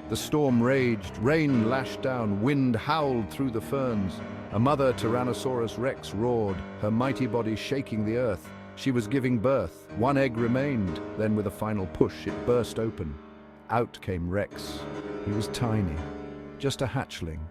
The storm raged, rain lashed down, wind howled through the ferns. A mother Tyrannosaurus Rex roared, her mighty body shaking the earth. She was giving birth. One egg remained. Then with a final push, it burst open. Out came Rex. He was tiny, just a hatchling.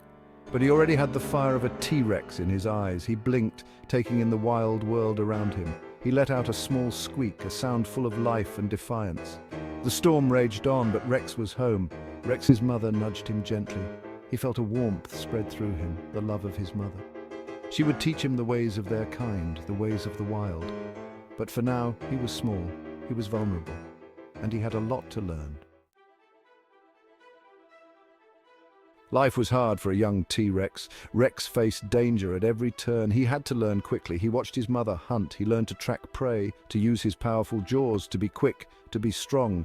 But he already had the fire of a T-Rex in his eyes. He blinked, taking in the wild world around him. He let out a small squeak, a sound full of life and defiance. The storm raged on, but Rex was home. Rex's mother nudged him gently. He felt a warmth spread through him, the love of his mother. She would teach him the ways of their kind, the ways of the wild. But for now, he was small, he was vulnerable, and he had a lot to learn. Life was hard for a young T-Rex. Rex faced danger at every turn. He had to learn quickly. He watched his mother hunt. He learned to track prey, to use his powerful jaws, to be quick, to be strong.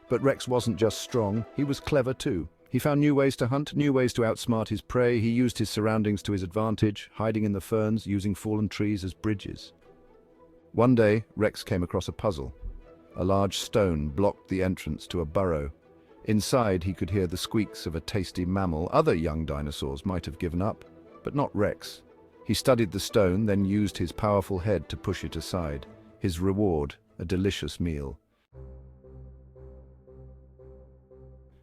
But Rex wasn't just strong, he was clever too. He found new ways to hunt, new ways to outsmart his prey. He used his surroundings to his advantage, hiding in the ferns, using fallen trees as bridges. One day, Rex came across a puzzle. A large stone blocked the entrance to a burrow. Inside, he could hear the squeaks of a tasty mammal. Other young dinosaurs might have given up, but not Rex. He studied the stone, then used his powerful head to push it aside. His reward, a delicious meal.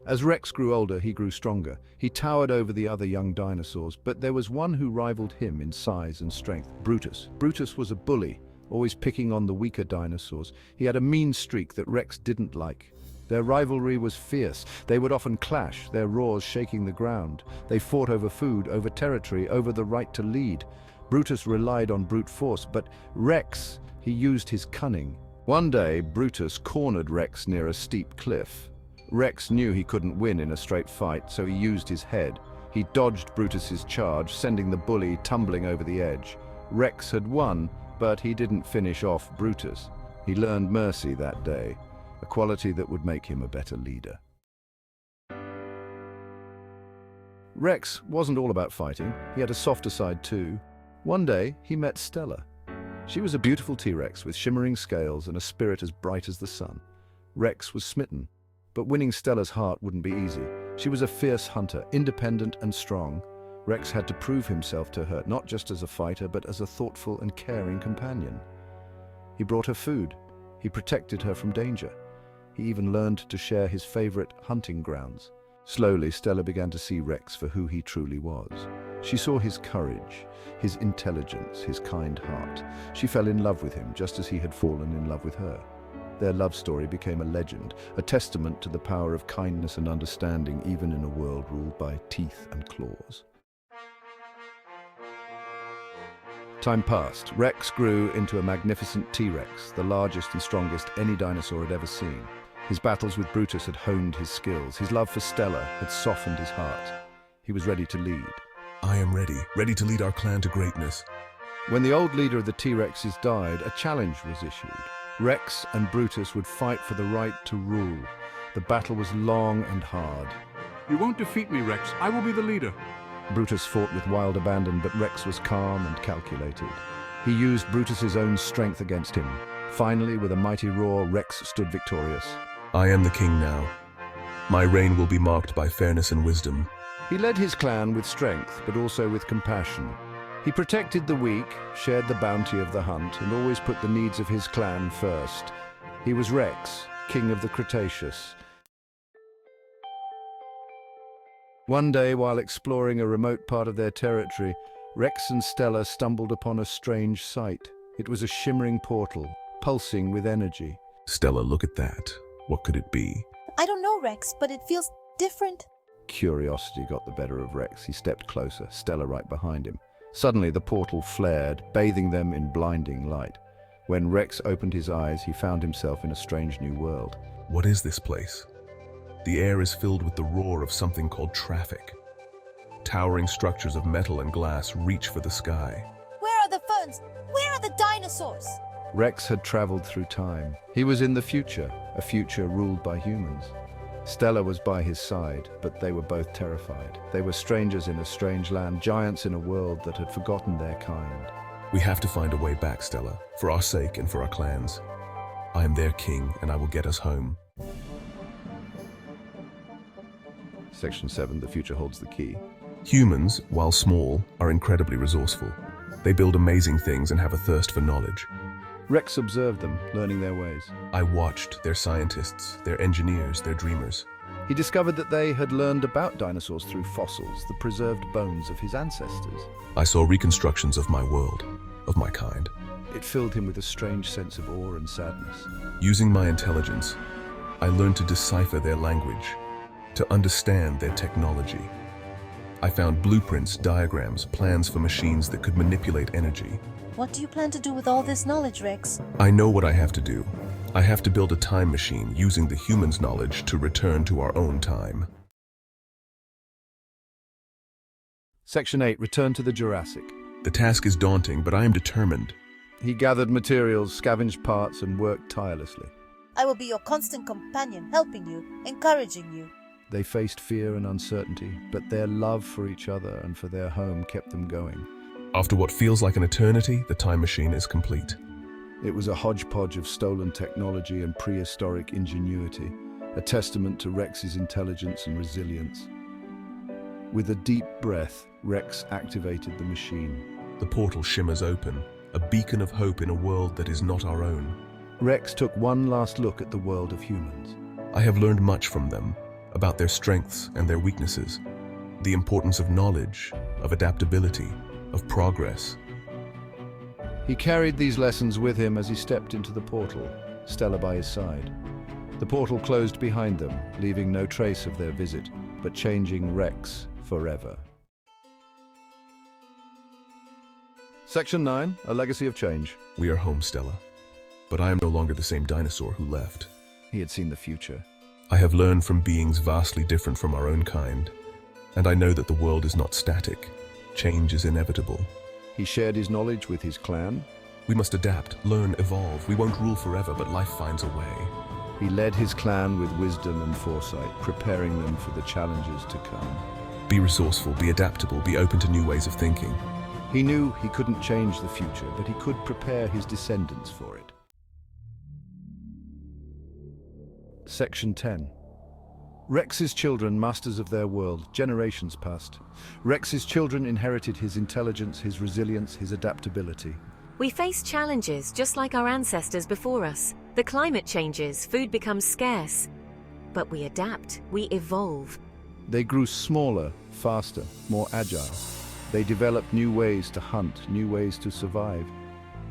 As Rex grew older, he grew stronger. He towered over the other young dinosaurs, but there was one who rivaled him in size and strength, Brutus. Brutus was a bully, always picking on the weaker dinosaurs. He had a mean streak that Rex didn't like. Their rivalry was fierce. They would often clash, their roars shaking the ground. They fought over food, over territory, over the right to lead. Brutus relied on brute force, but Rex, he used his cunning. One day, Brutus cornered Rex near a steep cliff. Rex knew he couldn't win in a straight fight, so he used his head. He dodged Brutus's charge, sending the bully tumbling over the edge. Rex had won, but he didn't finish off Brutus. He learned mercy that day, a quality that would make him a better leader. Rex wasn't all about fighting. He had a softer side too. One day, he met Stella. She was a beautiful T-Rex with shimmering scales and a spirit as bright as the sun. Rex was smitten, but winning Stella's heart wouldn't be easy. She was a fierce hunter, independent and strong. Rex had to prove himself to her, not just as a fighter, but as a thoughtful and caring companion. He brought her food. He protected her from danger. He even learned to share his favorite hunting grounds. Slowly, Stella began to see Rex for who he truly was. She saw his courage, his intelligence, his kind heart. She fell in love with him, just as he had fallen in love with her. Their love story became a legend, a testament to the power of kindness and understanding, even in a world ruled by teeth and claws. Time passed. Rex grew into a magnificent T-Rex, the largest and strongest any dinosaur had ever seen. His battles with Brutus had honed his skills. His love for Stella had softened his heart. He was ready to lead. I am ready to lead our clan to greatness. When the old leader of the T-Rexes died, a challenge was issued. Rex and Brutus would fight for the right to rule. The battle was long and hard. You won't defeat me, Rex. I will be the leader. Brutus fought with wild abandon, but Rex was calm and calculated. He used Brutus's own strength against him. Finally, with a mighty roar, Rex stood victorious. I am the king now. My reign will be marked by fairness and wisdom. He led his clan with strength, but also with compassion. He protected the weak, shared the bounty of the hunt, and always put the needs of his clan first. He was Rex, king of the Cretaceous. One day, while exploring a remote part of their territory, Rex and Stella stumbled upon a strange sight. It was a shimmering portal, pulsing with energy. Stella, look at that. What could it be? I don't know, Rex, but it feels different. Curiosity got the better of Rex. He stepped closer, Stella right behind him. Suddenly, the portal flared, bathing them in blinding light. When Rex opened his eyes, he found himself in a strange new world. What is this place? The air is filled with the roar of something called traffic. Towering structures of metal and glass reach for the sky. Where are the ferns? Where are the dinosaurs? Rex had traveled through time. He was in the future, a future ruled by humans. Stella was by his side, but they were both terrified. They were strangers in a strange land, giants in a world that had forgotten their kind. We have to find a way back, Stella, for our sake and for our clans. I am their king, and I will get us home. Section 7, the future holds the key. Humans, while small, are incredibly resourceful. They build amazing things and have a thirst for knowledge. Rex observed them, learning their ways. I watched their scientists, their engineers, their dreamers. He discovered that they had learned about dinosaurs through fossils, the preserved bones of his ancestors. I saw reconstructions of my world, of my kind. It filled him with a strange sense of awe and sadness. Using my intelligence, I learned to decipher their language, to understand their technology. I found blueprints, diagrams, plans for machines that could manipulate energy. What do you plan to do with all this knowledge, Rex? I know what I have to do. I have to build a time machine using the humans' knowledge to return to our own time. Section 8, return to the Jurassic. The task is daunting, but I am determined. He gathered materials, scavenged parts, and worked tirelessly. I will be your constant companion, helping you, encouraging you. They faced fear and uncertainty, but their love for each other and for their home kept them going. After what feels like an eternity, the time machine is complete. It was a hodgepodge of stolen technology and prehistoric ingenuity, a testament to Rex's intelligence and resilience. With a deep breath, Rex activated the machine. The portal shimmers open, a beacon of hope in a world that is not our own. Rex took one last look at the world of humans. I have learned much from them, about their strengths and their weaknesses, the importance of knowledge, of adaptability, of progress. He carried these lessons with him as he stepped into the portal, Stella by his side. The portal closed behind them, leaving no trace of their visit, but changing Rex forever. Section 9, a legacy of change. We are home, Stella. But I am no longer the same dinosaur who left. He had seen the future. I have learned from beings vastly different from our own kind, and I know that the world is not static. Change is inevitable. He shared his knowledge with his clan. We must adapt, learn, evolve. We won't rule forever, but life finds a way. He led his clan with wisdom and foresight, preparing them for the challenges to come. Be resourceful, be adaptable, be open to new ways of thinking. He knew he couldn't change the future, but he could prepare his descendants for it. Section 10. Rex's children, masters of their world, generations passed. Rex's children inherited his intelligence, his resilience, his adaptability. We face challenges just like our ancestors before us. The climate changes, food becomes scarce. But we adapt, we evolve. They grew smaller, faster, more agile. They developed new ways to hunt, new ways to survive.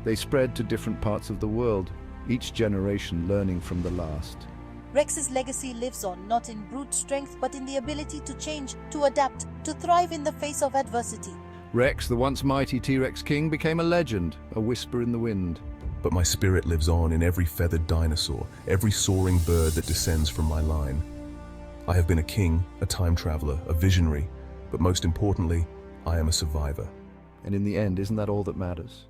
They spread to different parts of the world, each generation learning from the last. Rex's legacy lives on, not in brute strength, but in the ability to change, to adapt, to thrive in the face of adversity. Rex, the once mighty T-Rex king, became a legend, a whisper in the wind. But my spirit lives on in every feathered dinosaur, every soaring bird that descends from my line. I have been a king, a time traveler, a visionary, but most importantly, I am a survivor. And in the end, isn't that all that matters?